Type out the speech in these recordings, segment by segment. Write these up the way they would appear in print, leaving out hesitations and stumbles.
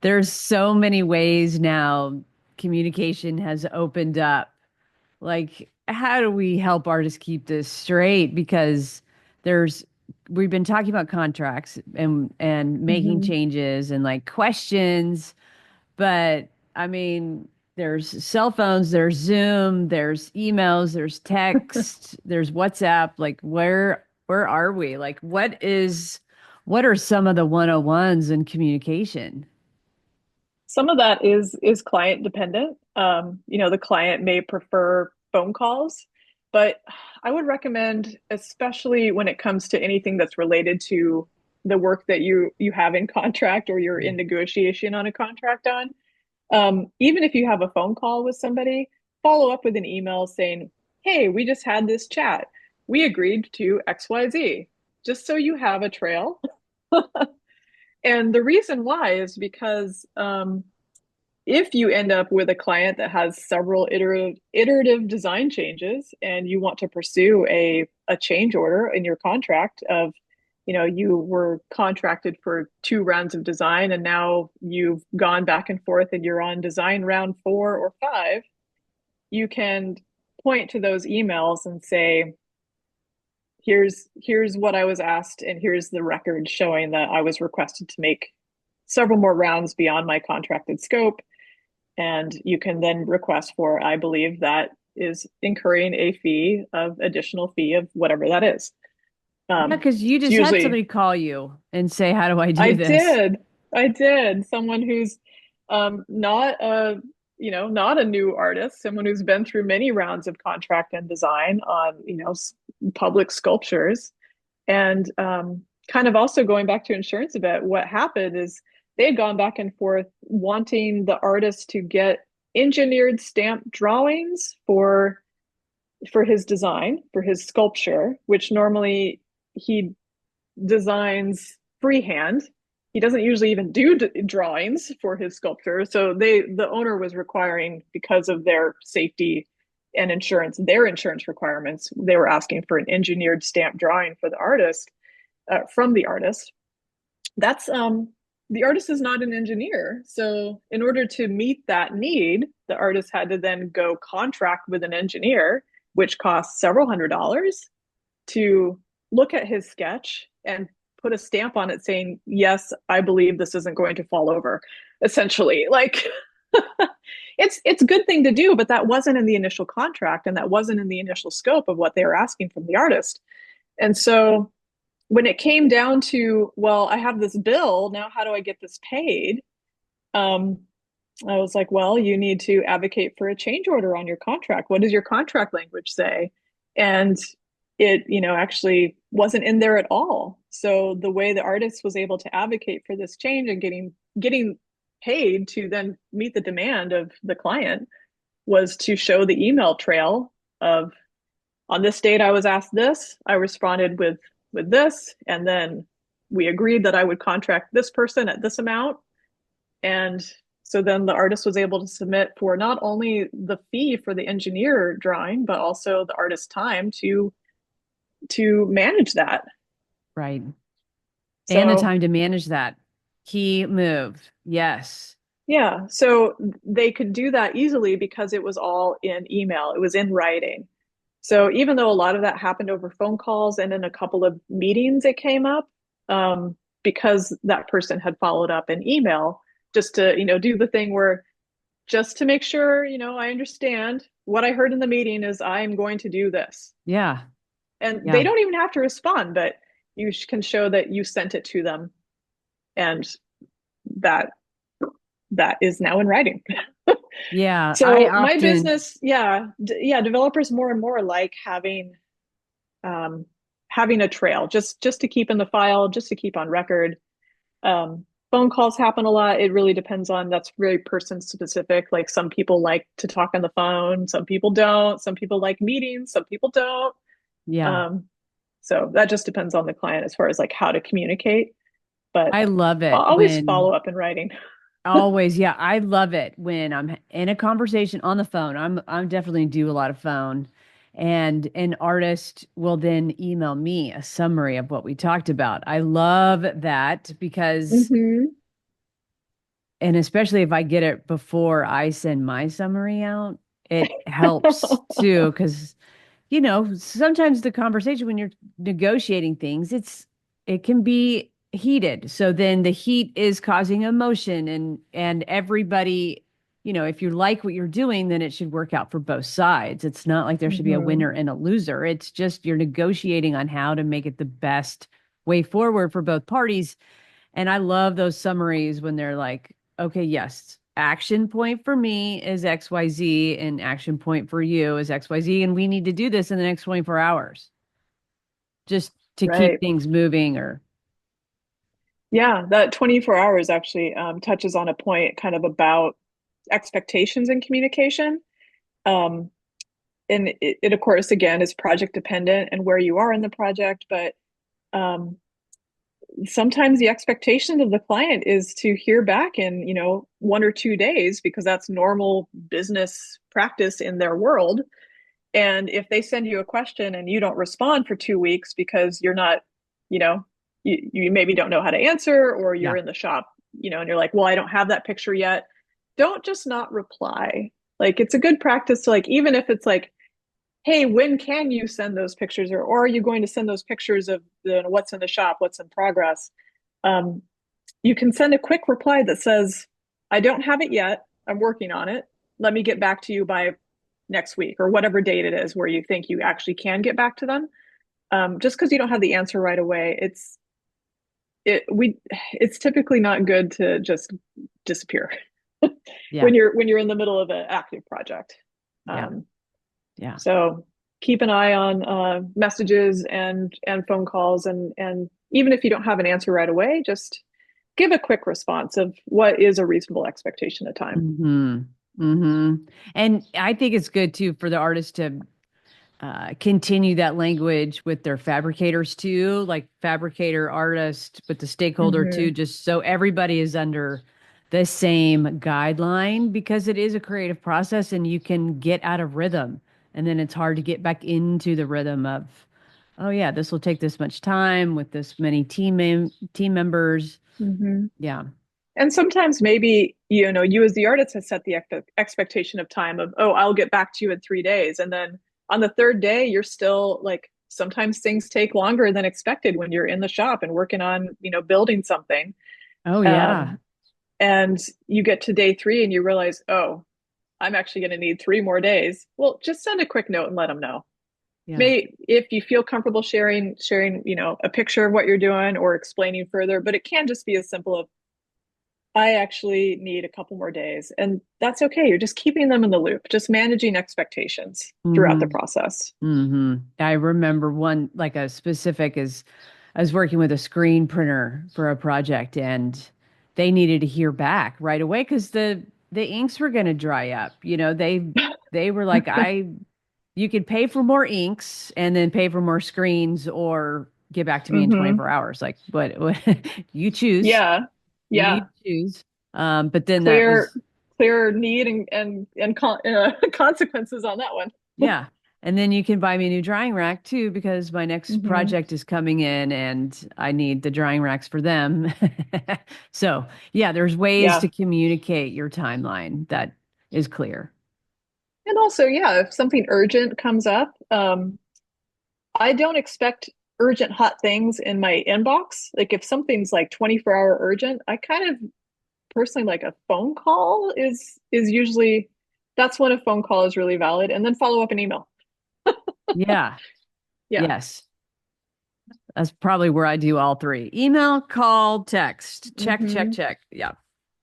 There's so many ways now communication has opened up. Like, how do we help artists keep this straight? Because there's we've been talking about contracts and making Hmm. changes and like questions, but I mean, there's cell phones, there's Zoom, there's emails, there's text, there's WhatsApp. Like, where are we? Like, what are some of the 101s in communication? Some of that is client dependent. The client may prefer phone calls, but I would recommend, especially when it comes to anything that's related to the work that you have in contract or you're in negotiation on a contract on, even if you have a phone call with somebody, follow up with an email saying, "Hey, we just had this chat. We agreed to XYZ," just so you have a trail. And the reason why is because if you end up with a client that has several iterative design changes and you want to pursue a change order in your contract of, you were contracted for 2 rounds of design and now you've gone back and forth and you're on design round 4 or 5, you can point to those emails and say, here's what I was asked and here's the record showing that I was requested to make several more rounds beyond my contracted scope, and you can then request for, I believe that is incurring a fee of additional fee of whatever that is. Yeah, because you It's just had usually, somebody call you and say, "How do I I do this?" did, I did. Someone who's not not a new artist, someone who's been through many rounds of contract and design on, public sculptures. And kind of also going back to insurance a bit, what happened is they had gone back and forth wanting the artist to get engineered stamp drawings for his design, for his sculpture, which normally he designs freehand. He doesn't usually even do drawings for his sculpture. So the owner was requiring, because of their safety and insurance, their insurance requirements, they were asking for an engineered stamp drawing for the artist, from the artist. That's The artist is not an engineer. So in order to meet that need, the artist had to then go contract with an engineer, which costs several $100s to look at his sketch and put a stamp on it saying, "Yes, I believe this isn't going to fall over." Essentially, like, it's a good thing to do, but that wasn't in the initial contract and that wasn't in the initial scope of what they were asking from the artist. And so when it came down to, well, I have this bill, now how do I get this paid? Um, I was like, well, you need to advocate for a change order on your contract. What does your contract language say? And it, actually wasn't in there at all. So the way the artist was able to advocate for this change and getting paid to then meet the demand of the client was to show the email trail of, on this date I was asked this, I responded with this, and then we agreed that I would contract this person at this amount. And so then the artist was able to submit for not only the fee for the engineer drawing, but also the artist's time to manage that. Right. And the So time to manage that. Key move. Yes. yeah, so they could do that easily because it was all in email, it was in writing. So even though a lot of that happened over phone calls and in a couple of meetings it came up, because that person had followed up in email, just to, do the thing where, just to make sure, I understand what I heard in the meeting is I'm going to do this. Yeah. And they Yeah. don't even have to respond, but you can show that you sent it to them, and that that is now in writing. Yeah. I So my often, business, yeah, yeah, developers more and more like um, having a trail, just to keep in the file, just to keep on record. Phone calls happen a lot. It really depends on, that's very person specific. Like some people like to talk on the phone, some people don't. Some people like meetings, some people don't. yeah. Um, so that just depends on the client as far as like how to communicate. But I love I'll it always when follow up in writing. always, yeah, I love it when I'm in a conversation on the phone. I'm definitely do a lot of phone. And an artist will then email me a summary of what we talked about. I love that because Hmm. and especially if I get it before I send my summary out, it helps too. Because, sometimes the conversation when you're negotiating things, it can be heated. So then the heat is causing emotion and everybody, if you like what you're doing, then it should work out for both sides. It's not like there should be a Hmm. winner and a loser. It's just you're negotiating on how to make it the best way forward for both parties. And I love those summaries when they're like, okay, yes, action point for me is XYZ and action point for you is XYZ. And we need to do this in the next 24 hours just to keep Right. things moving or, Yeah, that 24 hours actually touches on a point kind of about expectations in communication. Um, and it, of course, again, is project dependent and where you are in the project, but um, sometimes the expectation of the client is to hear back in, 1 or 2 days because that's normal business practice in their world. And if they send you a question and you don't respond for 2 weeks because you're not, you know, you maybe don't know how to answer or you're yeah, in the shop, and you're like, well, I don't have that picture yet. Don't just not reply. Like it's a good practice to like, even if it's like, hey, when can you send those pictures? Or are you going to send those pictures of what's in the shop, what's in progress? Um, you can send a quick reply that says, I don't have it yet. I'm working on it. Let me get back to you by next week or whatever date it is where you think you actually can get back to them. Just because you don't have the answer right away, it's typically not good to just disappear yeah, when you're in the middle of an active project. yeah, Um, yeah. so keep an eye on messages and phone calls, and even if you don't have an answer right away, just give a quick response of what is a reasonable expectation of time. Mm-hmm. Mm-hmm. And I think it's good too for the artist to continue that language with their fabricators too, like fabricator, artist, with the stakeholder too, Mm-hmm. just so everybody is under the same guideline because it is a creative process and you can get out of rhythm. And then it's hard to get back into the rhythm of, oh yeah, this will take this much time with this many team members. Mm-hmm. Yeah. And sometimes maybe, you as the artist has set the expectation of time of, oh, I'll get back to you in 3 days. And then on the third day, you're still like, sometimes things take longer than expected when you're in the shop and working on, building something. Oh yeah. Um, and you get to day three and you realize, oh, I'm actually going to need 3 more days. Well, just send a quick note and let them know. Yeah. May if you feel comfortable sharing, a picture of what you're doing or explaining further, but it can just be as simple of, I actually need a couple more days. And that's okay. You're just keeping them in the loop, just managing expectations throughout the Mm-hmm. process. Mm-hmm. I remember one like a specific is I was working with a screen printer for a project and they needed to hear back right away because the inks were going to dry up. They were like, you could pay for more inks and then pay for more screens or get back to me in Hmm. 24 hours. Like, what you choose, Yeah. you Yeah. choose. But then that Clear, was clear need and consequences on that one. Yeah. And then you can buy me a new drying rack too, because my next Hmm. project is coming in and I need the drying racks for them. So, yeah, there's ways to Yeah. communicate your timeline that is clear. And also, yeah, if something urgent comes up, I don't expect urgent hot things in my inbox. Like if something's like 24-hour urgent, I kind of personally like a phone call is usually that's when a phone call is really valid, and then follow up an email. Yeah. Yeah. Yes. That's probably where I do all three. Email, call, text. Check, check, Hmm. check. Yeah.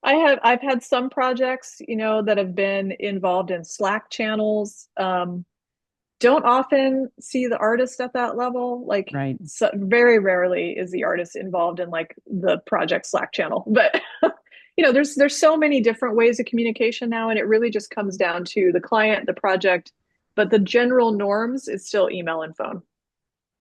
I've had some projects, that have been involved in Slack channels. Don't often see the artist at that level. Like Right. so, very rarely is the artist involved in like the project Slack channel. But there's so many different ways of communication now, and it really just comes down to the client, the project, but the general norms is still email and phone.